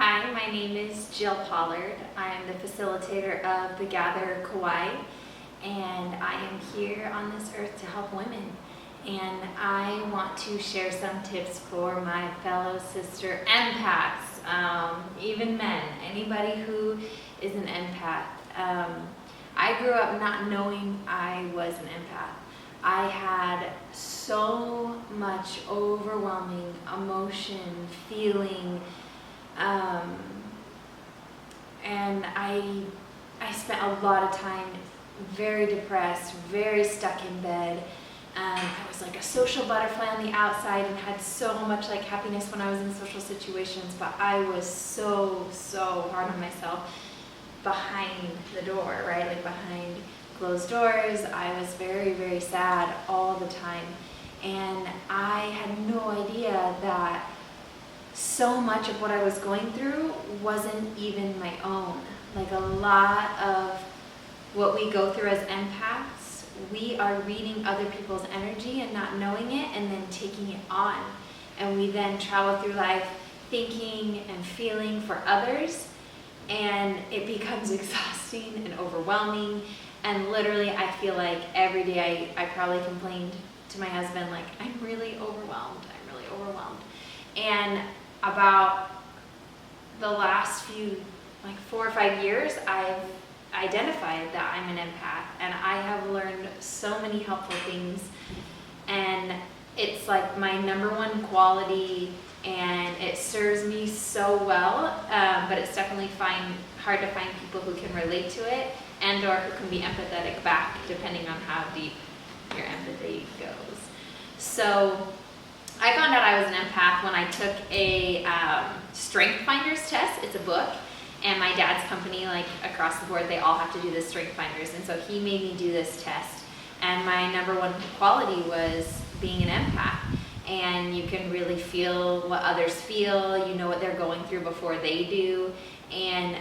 Hi, my name is Jill Pollard. I am the facilitator of the Gather Kauai, and I am here on this earth to help women. And I want to share some tips for my fellow sister empaths, even men, anybody who is an empath. I grew up not knowing I was an empath. I had so much overwhelming emotion, feeling, and I spent a lot of time very depressed, very stuck in bed. I was like a social butterfly on the outside and had so much like happiness when I was in social situations, but I was so hard on myself behind the door, right? Like behind closed doors. I was very sad all the time. And I had no idea that so much of what I was going through wasn't even my own. Like a lot of what we go through as empaths, we are reading other people's energy and not knowing it and then taking it on. And we then travel through life thinking and feeling for others, and it becomes exhausting and overwhelming. And literally I feel like every day I probably complained to my husband, like, I'm really overwhelmed. And about the last few, like 4 or 5 years, I've identified that I'm an empath, and I have learned so many helpful things, and it's like my #1 quality, and it serves me so well, but it's definitely hard to find people who can relate to it and or who can be empathetic back, depending on how deep your empathy goes. So I found out I was an empath when I took a Strength Finders test. It's a book, and my dad's company, like across the board, they all have to do this Strength Finders, and so he made me do this test. And my #1 quality was being an empath, and you can really feel what others feel. You know what they're going through before they do. And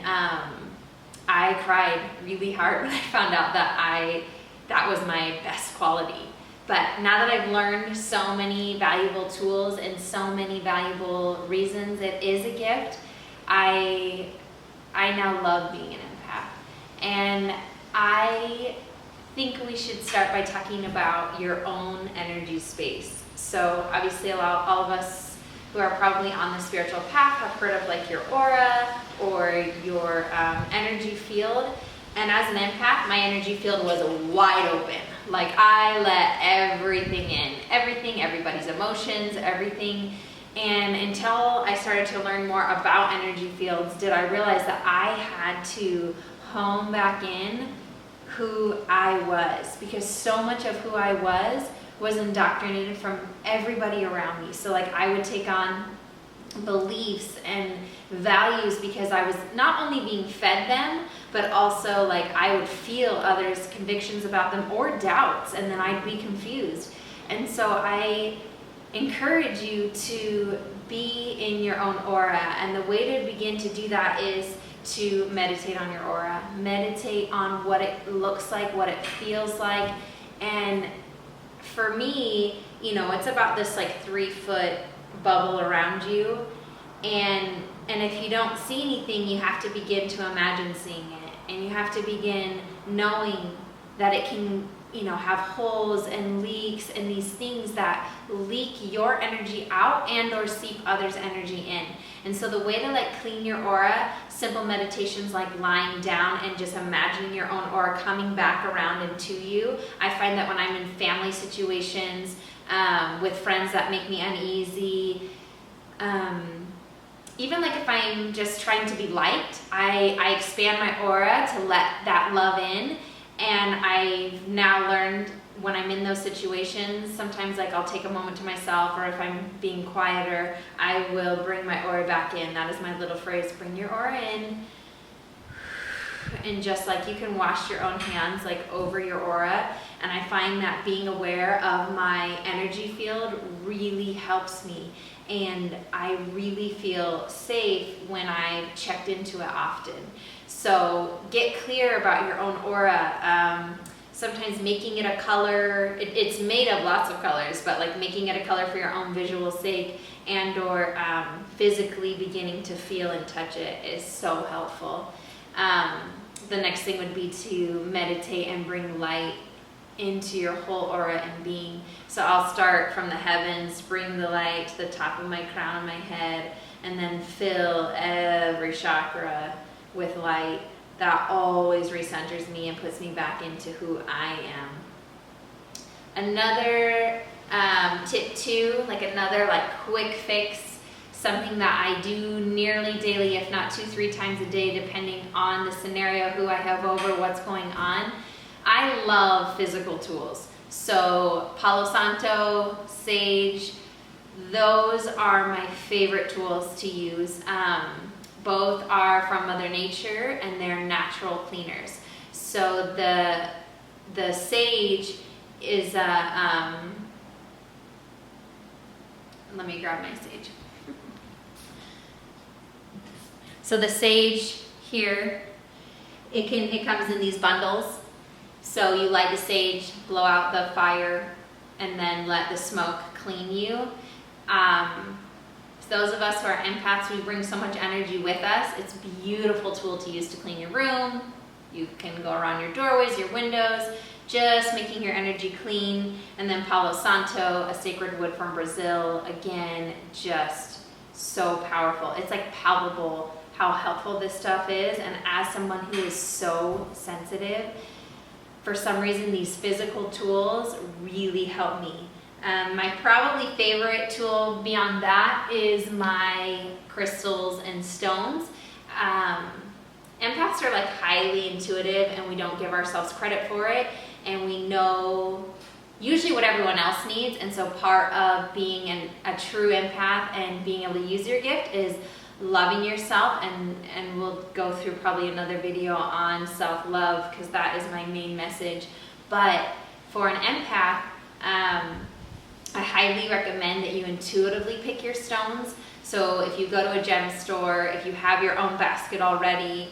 I cried really hard when I found out that was my best quality. But now that I've learned so many valuable tools and so many valuable reasons it is a gift, I now love being an empath. And I think we should start by talking about your own energy space. So obviously all of us who are probably on the spiritual path have heard of like your aura or your energy field. And as an empath, my energy field was wide open. Like I let everything in, everybody's emotions, everything. And until I started to learn more about energy fields, did I realize that I had to hone back in who I was, because so much of who I was indoctrinated from everybody around me. So like I would take on beliefs and values because I was not only being fed them, but also like I would feel others' convictions about them or doubts, and then I'd be confused. And so I encourage you to be in your own aura, and the way to begin to do that is to meditate on your aura. Meditate on what it looks like, what it feels like. And for me, it's about this like 3-foot bubble around you, and if you don't see anything, you have to begin to imagine seeing it, and you have to begin knowing that it can have holes and leaks and these things that leak your energy out and or seep others' energy in. And so the way to like clean your aura, simple meditations like lying down and just imagining your own aura coming back around into you. I find that when I'm in family situations, with friends that make me uneasy, even like if I'm just trying to be liked, I expand my aura to let that love in. And I've now learned when I'm in those situations, sometimes like I'll take a moment to myself, or if I'm being quieter, I will bring my aura back in. That is my little phrase, bring your aura in. And just like you can wash your own hands like over your aura. And I find that being aware of my energy field really helps me. And I really feel safe when I've checked into it often. So get clear about your own aura. sometimes making it a color, it's made of lots of colors, but like making it a color for your own visual sake, and or physically beginning to feel and touch it is so helpful. The next thing would be to meditate and bring light into your whole aura and being. So I'll start from the heavens, bring the light to the top of my crown of my head, and then fill every chakra with light. That always recenters me and puts me back into who I am. Another tip too, like another like quick fix, something that I do nearly daily, if not 2-3 times a day, depending on the scenario, who I have over, what's going on. I love physical tools. So Palo Santo, sage, those are my favorite tools to use. Both are from Mother Nature and they're natural cleaners. So the sage is let me grab my sage. So the sage here, it comes in these bundles. So you light the sage, blow out the fire, and then let the smoke clean you. Those of us who are empaths, we bring so much energy with us. It's a beautiful tool to use to clean your room. You can go around your doorways, your windows, just making your energy clean. And then Palo Santo, a sacred wood from Brazil, again, just so powerful. It's like palpable how helpful this stuff is. And as someone who is so sensitive, for some reason, these physical tools really help me. My probably favorite tool beyond that is my crystals and stones. Empaths are like highly intuitive and we don't give ourselves credit for it. And we know usually what everyone else needs. And so part of being a true empath and being able to use your gift is loving yourself. And we'll go through probably another video on self-love because that is my main message. But for an empath, I highly recommend that you intuitively pick your stones. So if you go to a gem store, if you have your own basket already,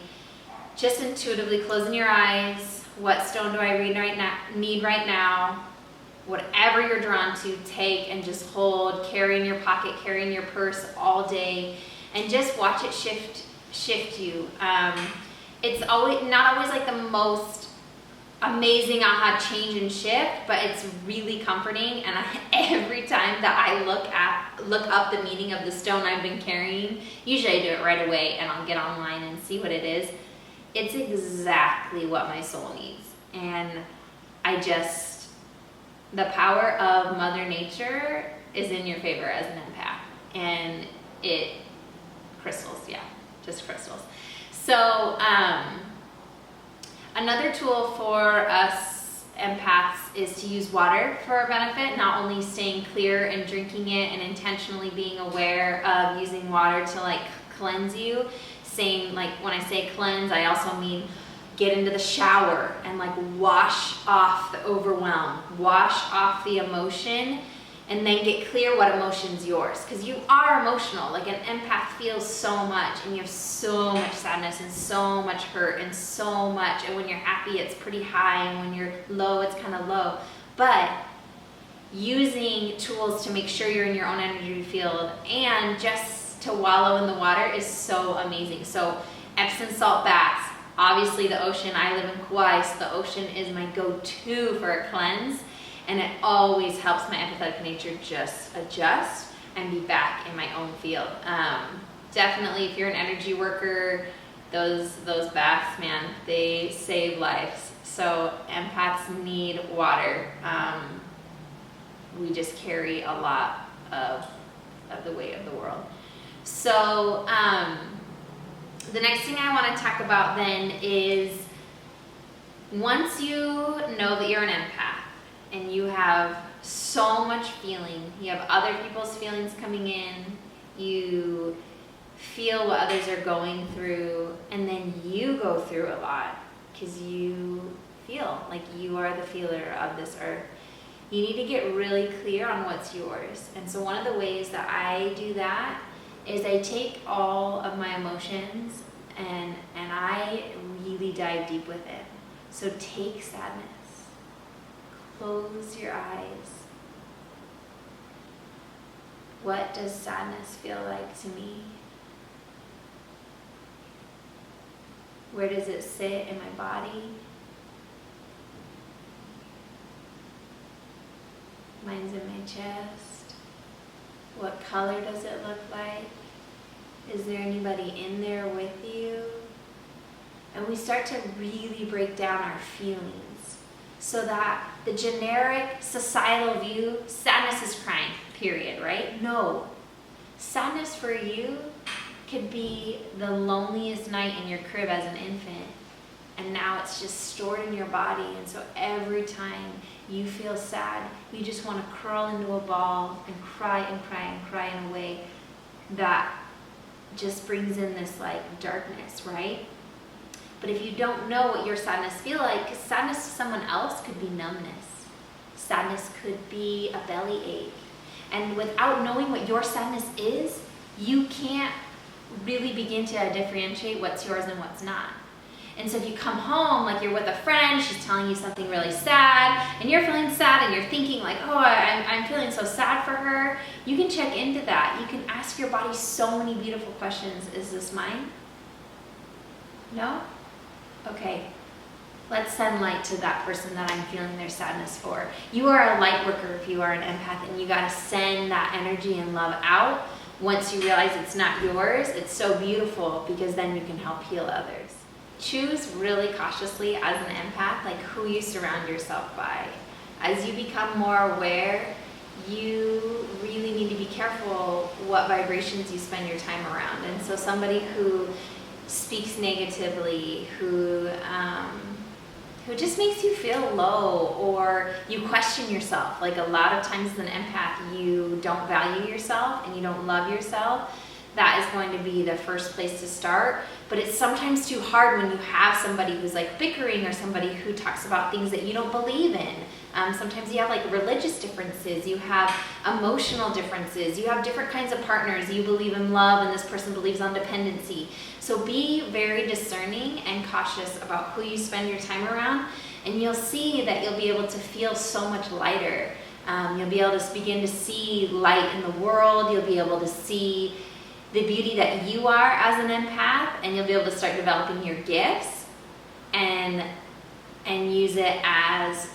just intuitively closing your eyes. What stone do I need right now? Whatever you're drawn to, take and just hold, carry in your pocket, carry in your purse all day, and just watch it shift you. It's not always like the most amazing aha change and shift, but it's really comforting. And every time that I look up the meaning of the stone I've been carrying, usually I do it right away and I'll get online and see what it is. It's exactly what my soul needs. And the power of Mother Nature is in your favor as an empath. And crystals, yeah, just crystals. So, another tool for us empaths is to use water for our benefit, not only staying clear and drinking it and intentionally being aware of using water to like cleanse you. Same, like when I say cleanse, I also mean get into the shower and like wash off the overwhelm, wash off the emotion, and then get clear what emotion's yours. Because you are emotional. Like an empath feels so much, and you have so much sadness and so much hurt and so much. And when you're happy, it's pretty high, and when you're low, it's kind of low. But using tools to make sure you're in your own energy field and just to wallow in the water is so amazing. So Epsom salt baths. Obviously the ocean, I live in Kauai, so the ocean is my go-to for a cleanse. And it always helps my empathetic nature just adjust and be back in my own field. Definitely, if you're an energy worker, those baths, man, they save lives. So empaths need water. We just carry a lot of the weight of the world. So the next thing I want to talk about then is once you know that you're an empath, and you have so much feeling, you have other people's feelings coming in, you feel what others are going through, and then you go through a lot because you feel like you are the feeler of this earth. You need to get really clear on what's yours. And so one of the ways that I do that is I take all of my emotions and I really dive deep with it. So take sadness. close your eyes. What does sadness feel like to me? Where does it sit in my body? Mine's in my chest. What color does it look like? Is there anybody in there with you? And we start to really break down our feelings so that the generic societal view, sadness is crying, period, right? No. Sadness for you could be the loneliest night in your crib as an infant, and now it's just stored in your body, and so every time you feel sad, you just want to curl into a ball and cry and cry and cry in a way that just brings in this like darkness, right? But if you don't know what your sadness feel like, because sadness to someone else could be numbness. Sadness could be a bellyache. And without knowing what your sadness is, you can't really begin to differentiate what's yours and what's not. And so if you come home, like you're with a friend, she's telling you something really sad, and you're feeling sad, and you're thinking like, oh, I'm feeling so sad for her, you can check into that. You can ask your body so many beautiful questions. Is this mine? No? Okay. Let's send light to that person that I'm feeling their sadness for. You are a light worker if you are an empath, and you gotta send that energy and love out. Once you realize it's not yours, it's so beautiful because then you can help heal others. Choose really cautiously as an empath, like who you surround yourself by. As you become more aware, you really need to be careful what vibrations you spend your time around. And so somebody who speaks negatively, who just makes you feel low, or you question yourself. Like a lot of times as an empath, you don't value yourself and you don't love yourself. That is going to be the first place to start. But it's sometimes too hard when you have somebody who's like bickering, or somebody who talks about things that you don't believe in. Sometimes you have like religious differences, you have emotional differences, you have different kinds of partners. You believe in love and this person believes on dependency. So be very discerning and cautious about who you spend your time around, and you'll see that you'll be able to feel so much lighter. You'll be able to begin to see light in the world. You'll be able to see the beauty that you are as an empath, and you'll be able to start developing your gifts and use it as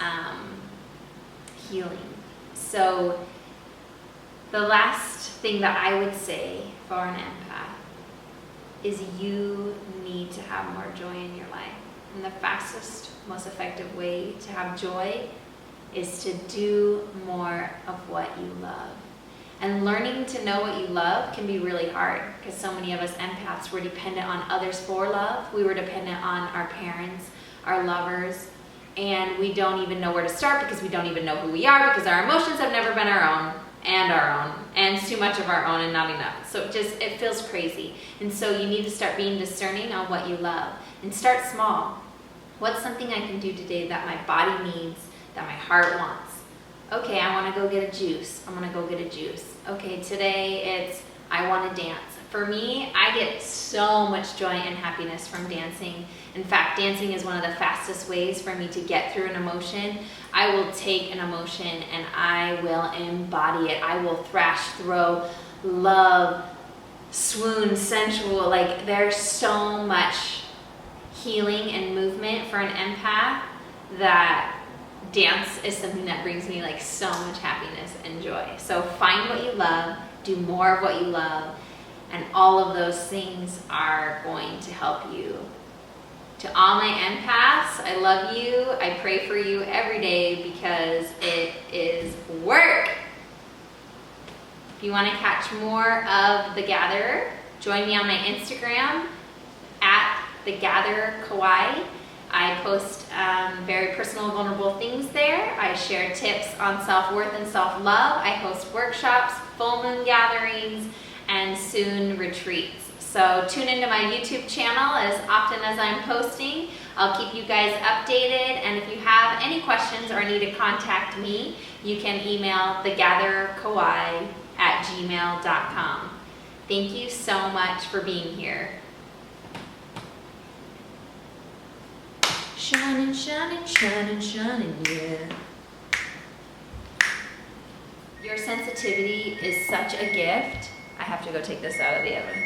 healing. So the last thing that I would say for an empath is you need to have more joy in your life. And the fastest, most effective way to have joy is to do more of what you love. And learning to know what you love can be really hard, because so many of us empaths were dependent on others for love. We were dependent on our parents, our lovers, and we don't even know where to start because we don't even know who we are, because our emotions have never been our own, and it's too much of our own and not enough. So it feels crazy. And so you need to start being discerning on what you love, and start small. What's something I can do today that my body needs, that my heart wants? Okay, I want to go get a juice. I'm going to go get a juice. Okay, today it's I want to dance. For me, I get so much joy and happiness from dancing. In fact, dancing is one of the fastest ways for me to get through an emotion. I will take an emotion and I will embody it. I will thrash, throw, love, swoon, sensual. Like, there's so much healing and movement for an empath that dance is something that brings me like so much happiness and joy. So find what you love, do more of what you love, and all of those things are going to help you. To all my empaths, I love you. I pray for you every day because it is work. If you want to catch more of The Gatherer, join me on my Instagram at The Gatherer Kauai. I post very personal, vulnerable things there. I share tips on self-worth and self-love. I host workshops, full moon gatherings, and soon retreats. So tune into my YouTube channel as often as I'm posting. I'll keep you guys updated, and if you have any questions or need to contact me, you can email thegathererkauai@gmail.com. Thank you so much for being here. Shining, shining, shining, shining, yeah. Your sensitivity is such a gift. I have to go take this out of the oven.